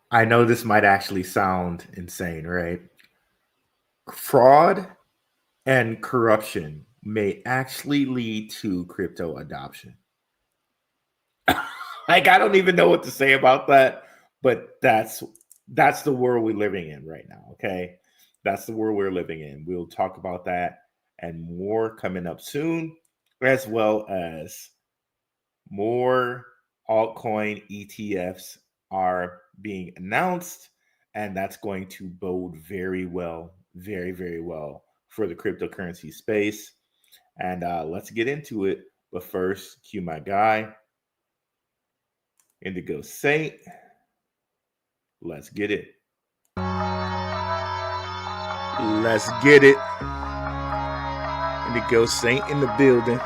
I know this might actually sound insane, right? Fraud and corruption may actually lead to crypto adoption. Like I don't even know what to say about that, but that's the world we're living in right now. Okay, that's the world we're living in. We'll talk about that and more coming up soon, as well as more altcoin ETFs are being announced, and that's going to bode very well, very, very well for the cryptocurrency space. And let's get into it. But first, cue my guy, Indigo Saint. Let's get it. Let's get it. Indigo Saint in the building.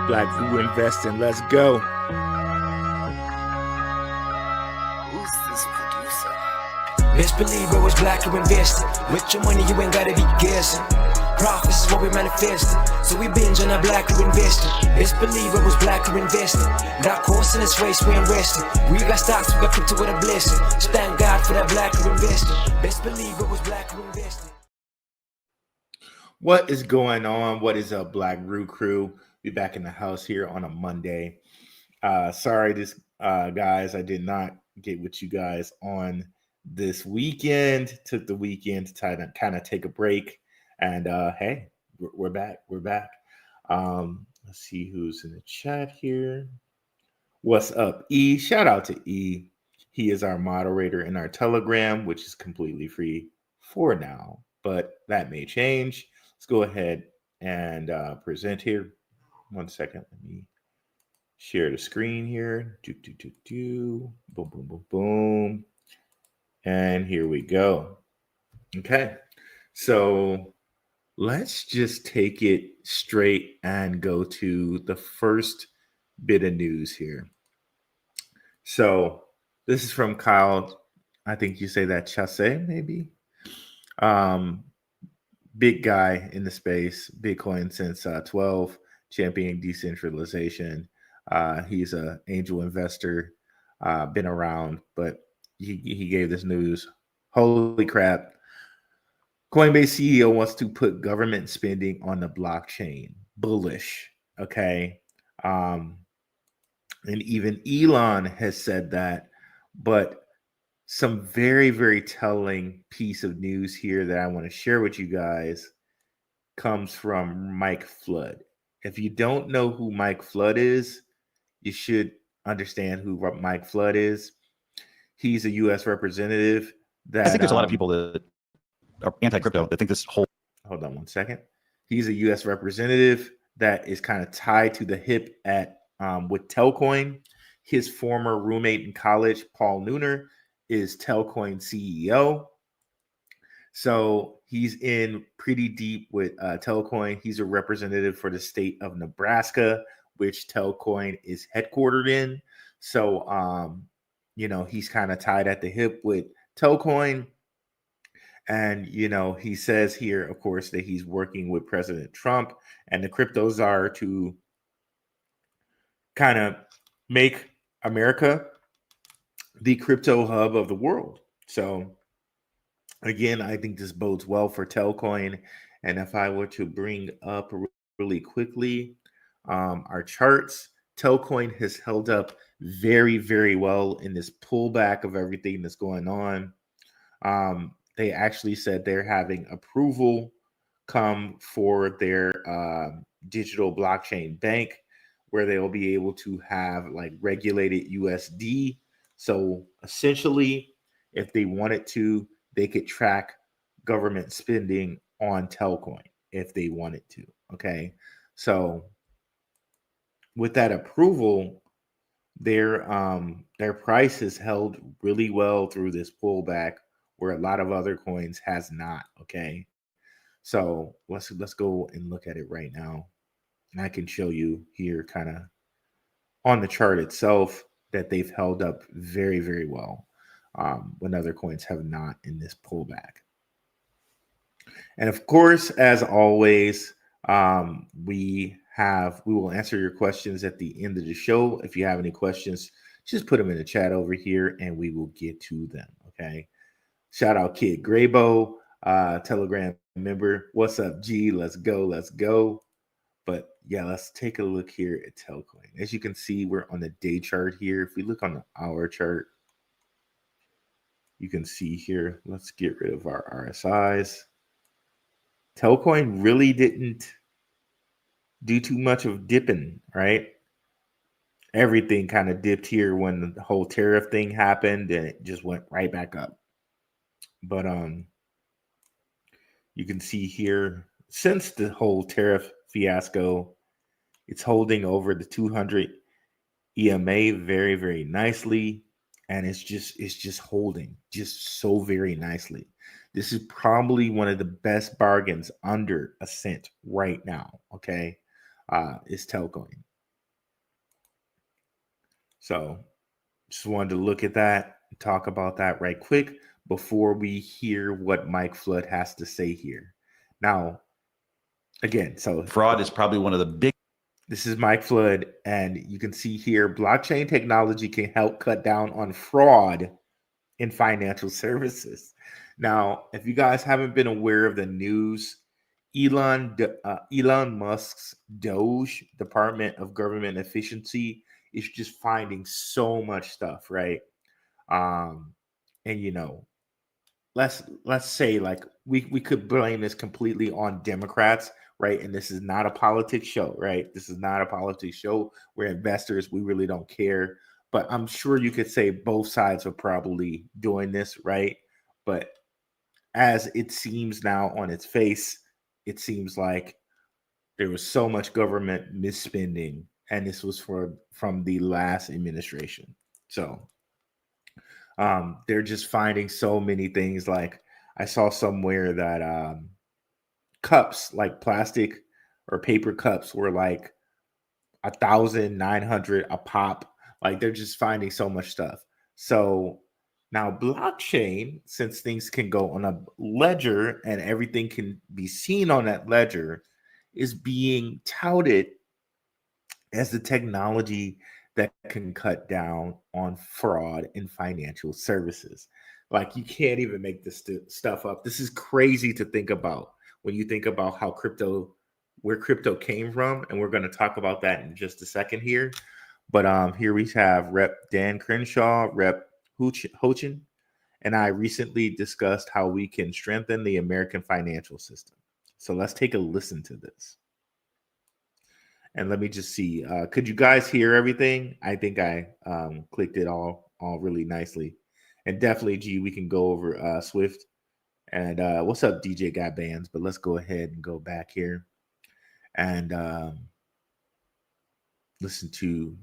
Blackrue Investing. Let's go. Who's this producer? Best believe it was Blackrue Investing. With your money, you ain't gotta be guessing. Profits is what we manifesting. So we binge on our Blackrue Investing. Best believe it was Blackrue Investing. Dark horse in this race, we ain't resting. We got stocks, we got crypto with a blessing. So thank God for that Blackrue Investing. Best believe it was Blackrue Investing. What is going on? What is up, Blackrue crew? Be back in the house here on a Monday. Sorry, guys, I did not get with you guys on this weekend. Took the weekend to kind of take a break, and hey, we're back. We're back. Let's see who's in the chat here. What's up, E? Shout out to E. He is our moderator in our Telegram, which is completely free for now, but that may change. Let's go ahead and present here. 1 second. Let me share the screen here. Boom, boom, boom, boom. And here we go. Okay. So let's just take it straight and go to the first bit of news here. So this is from Kyle. I think you say that Chasse, maybe. Big guy in the space, Bitcoin since 12, championing decentralization. He's an angel investor, been around, but he gave this news. Holy crap. Coinbase CEO wants to put government spending on the blockchain. Bullish. Okay. And even Elon has said that. But some very, very telling piece of news here that I want to share with you guys comes from Mike Flood. If you don't know who Mike Flood is, you should understand who Mike Flood is. He's a U.S. representative that I think there's a lot of people that are anti-crypto that think this whole... Hold on 1 second. He's a U.S. representative that is kind of tied to the hip at with Telcoin. His former roommate in college, Paul Nooner, is Telcoin CEO. So he's in pretty deep with Telcoin. He's a representative for the state of Nebraska, which Telcoin is headquartered in. So, he's kind of tied at the hip with Telcoin. And, he says here, of course, that he's working with President Trump and the crypto czar to kind of make America the crypto hub of the world. So, again, I think this bodes well for Telcoin. And if I were to bring up really quickly our charts, Telcoin has held up very, very well in this pullback of everything that's going on. They actually said they're having approval come for their digital blockchain bank, where they'll be able to have like regulated USD. So essentially, if they wanted to, they could track government spending on Telcoin if they wanted to. Okay. So with that approval, their price has held really well through this pullback, where a lot of other coins has not. Okay. So let's go and look at it right now. And I can show you here kind of on the chart itself that they've held up very, very well when other coins have not in this pullback. And of course, as always, we will answer your questions at the end of the show. If you have any questions, just put them in the chat over here and we will get to them. Okay. Shout out Kid Graybo, Telegram member. What's up, G? Let's go. Let's go. But yeah, let's take a look here at Telcoin. As you can see, we're on the day chart here. If we look on the hour chart, you can see here, let's get rid of our RSIs. Telcoin really didn't do too much of dipping, right? Everything kind of dipped here when the whole tariff thing happened, and it just went right back up. But you can see here, since the whole tariff fiasco, it's holding over the 200 EMA very, very nicely, and it's just holding just so very nicely. This is probably one of the best bargains under a cent right now. Okay, is Telcoin. So just wanted to look at that, talk about that right quick before we hear what Mike Flood has to say here. Now, again, so Fraud is probably one of the big. This is Mike Flood, and you can see here, blockchain technology can help cut down on fraud in financial services. Now, if you guys haven't been aware of the news, Elon Musk's Doge, Department of Government Efficiency, is just finding so much stuff, right? And you know, let's say like we could blame this completely on Democrats, right? And this is not a politics show, right? This is not a politics show. We're investors. We really don't care. But I'm sure you could say both sides are probably doing this, right? But as it seems now on its face, it seems like there was so much government misspending, and this was from the last administration. So they're just finding so many things. Like I saw somewhere that cups, like plastic or paper cups, were like 1,900 a pop. Like they're just finding so much stuff. So now blockchain, since things can go on a ledger and everything can be seen on that ledger, is being touted as the technology that can cut down on fraud in financial services. Like you can't even make this stuff up. This is crazy to think about when you think about where crypto came from, and we're going to talk about that in just a second here. But here we have Rep. Dan Crenshaw, Rep. Hochin, and I recently discussed how we can strengthen the American financial system. So let's take a listen to this. And let me just see. Could you guys hear everything? I think I clicked it all really nicely. And definitely, G, we can go over Swift. And what's up, DJ Got Bands? But let's go ahead and go back here and listen to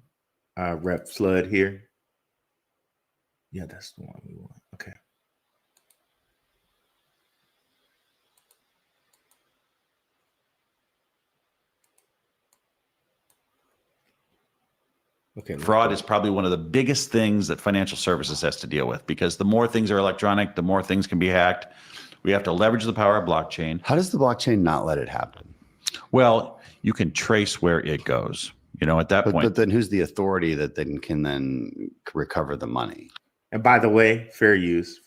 Rep Flood here. Yeah, that's the one we want. Okay. Okay. Fraud is probably one of the biggest things that financial services has to deal with, because the more things are electronic, the more things can be hacked. We have to leverage the power of blockchain. How does the blockchain not let it happen? Well, you can trace where it goes. You know, at that point. But then who's the authority that then can recover the money? And by the way, fair use.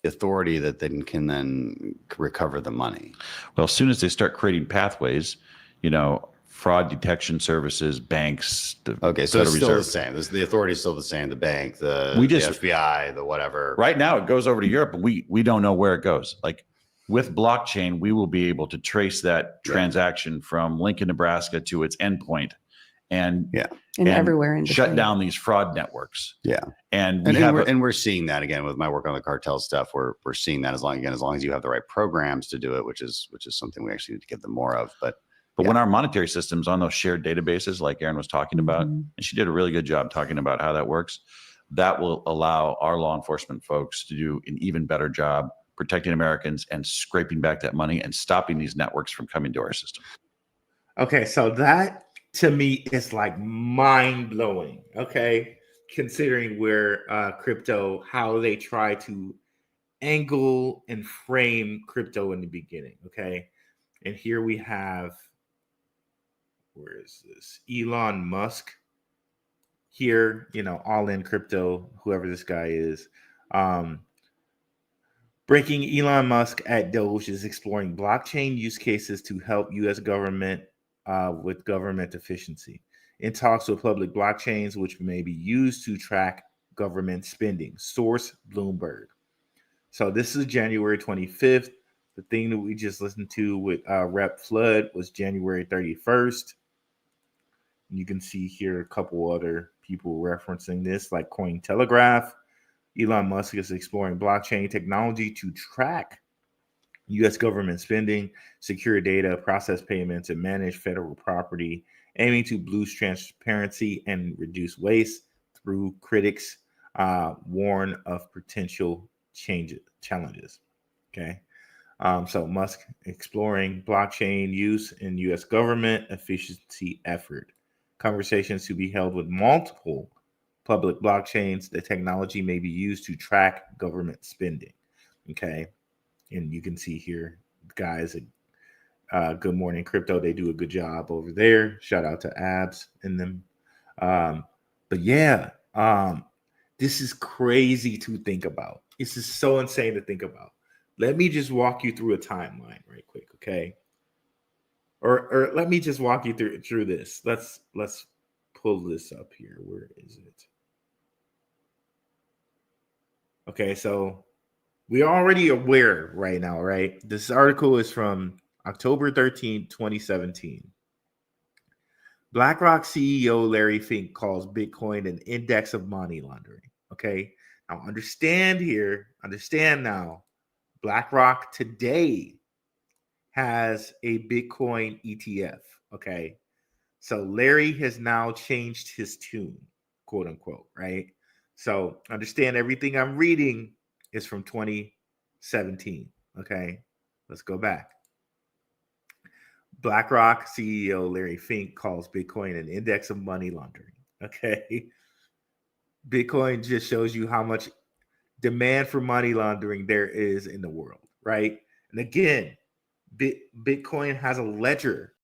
The authority that then can recover the money. Well, as soon as they start creating pathways, you know, fraud detection services, banks. Okay, so it's still the same. The authority is still the same. The bank, the FBI, the whatever. Right now, it goes over to Europe, but we don't know where it goes. Like with blockchain, we will be able to trace that transaction from Lincoln, Nebraska to its endpoint, and everywhere in between. Shut down these fraud networks. Yeah, and we're seeing that again with my work on the cartel stuff. We're seeing that as long as you have the right programs to do it, which is something we actually need to get them more of. But when our monetary system's on those shared databases, like Erin was talking about, and she did a really good job talking about how that works, that will allow our law enforcement folks to do an even better job protecting Americans and scraping back that money and stopping these networks from coming to our system. Okay, so that to me is like mind blowing. Okay, considering where crypto, how they try to angle and frame crypto in the beginning. Okay, and here we have where is this? Elon Musk here, all in crypto, whoever this guy is. Breaking Elon Musk at Doge is exploring blockchain use cases to help U.S. government with government efficiency. In talks with public blockchains, which may be used to track government spending. Source Bloomberg. So this is January 25th. The thing that we just listened to with Rep Flood was January 31st. You can see here a couple other people referencing this, like Cointelegraph. Elon Musk is exploring blockchain technology to track U.S. government spending, secure data, process payments, and manage federal property, aiming to boost transparency and reduce waste. Through critics warn of potential challenges. Okay. So Musk exploring blockchain use in U.S. government efficiency effort. Conversations to be held with multiple public blockchains. The technology may be used to track government spending. Okay. And you can see here, guys at Good Morning Crypto, they do a good job over there. Shout out to Abs and them. But yeah, this is crazy to think about. This is so insane to think about. Let me just walk you through a timeline right quick, okay? Or let me just walk you through this. Let's pull this up here. Where is it? Okay, so we're already aware right now, right? This article is from October 13, 2017. BlackRock CEO Larry Fink calls Bitcoin an index of money laundering. Okay, now understand now, BlackRock today has a Bitcoin ETF. Okay, so Larry has now changed his tune, quote unquote, right? So understand everything I'm reading is from 2017. Okay, let's go back. BlackRock CEO Larry Fink calls Bitcoin an index of money laundering. Okay, Bitcoin just shows you how much demand for money laundering there is in the world, right? And again, Bitcoin has a ledger